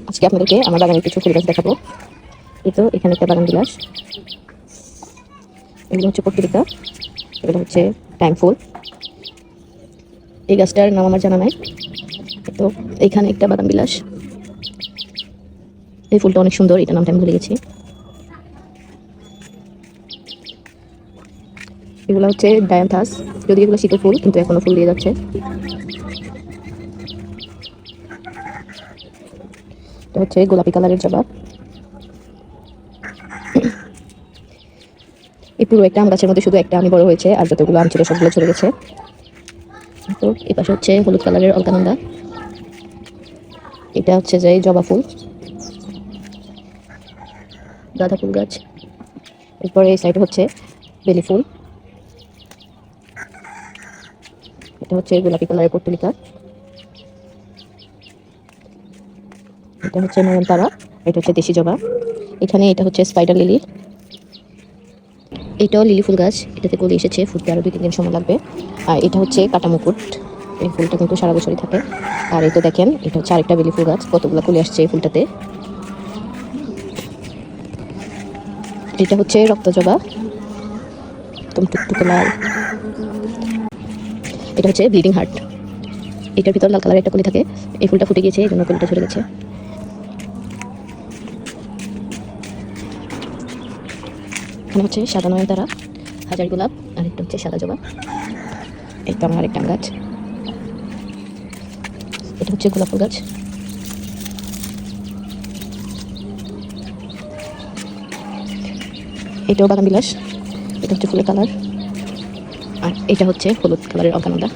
আজকে আপনাদেরকে আমার বাগানের কিছু ফুল গাছ দেখাবো। এই তো এখানে একটা বাগান বিলাস, এগুলো হচ্ছে পত্রিকা, এগুলো হচ্ছে টাইম ফুল। এই গাছটার নাম আমার জানা নাই। তো এইখানে একটা বাগান বিলাস, এই ফুলটা অনেক সুন্দর, এটার নামটা আমি ভুলে গেছি। এগুলো হচ্ছে ডায়ান্থাস, যদি এগুলো শীতের ফুল কিন্তু এখনো ফুল দিয়ে যাচ্ছে। এটা হচ্ছে গোলাপি কালারের জবা। এই পুরো একটা আম গাছের মধ্যে শুধু একটা আমি বড় হয়েছে, আর যতগুলো আম ছিল সবগুলো চলে গেছে। তো এই পাশে হচ্ছে হলুদ কালারের অলকানন্দা, এটা হচ্ছে যে জবা ফুল, গাঁদা ফুল গাছ। এরপরে এই সাইডে হচ্ছে বেলি ফুল, এটা হচ্ছে গোলাপি কালারের পর্তুলিকা, এটা হচ্ছে নয়নতারা, এটা হচ্ছে দেশি জবা। এখানে এটা হচ্ছে স্পাইডার লিলি, এটাও লিলি ফুল গাছ, এটাতে কলি এসেছে, ফুটতে আরও 2-3 দিন সময় লাগবে। আর এটা হচ্ছে কাটা মুকুট, এই ফুলটা কিন্তু সারা বছরই থাকে। আর এই তো দেখেন, এটা হচ্ছে আরেকটা বেলি ফুল গাছ, কতগুলো কলি আসছে এই ফুলটাতে। এটা হচ্ছে রক্ত জবা, একদম টুকটুকে লাল। এটা হচ্ছে ব্লিডিং হার্ট, এটার ভিতর লাল কালারের একটা কলি থাকে, এই ফুলটা ফুটে গিয়েছে, এই জন্য কলিটা ঝরে গেছে। এখানে হচ্ছে সাদা নয়নতারা, হাজার গোলাপ, আর একটা হচ্ছে সাদা জবা। এই তো আমার আরেকটা আম গাছ, এটা হচ্ছে গোলাপ ফুল গাছ। এটাও বাগান বিলাস, এটা হচ্ছে ফুলের কালার, আর এটা হচ্ছে হলুদ কালারের অলকানন্দা।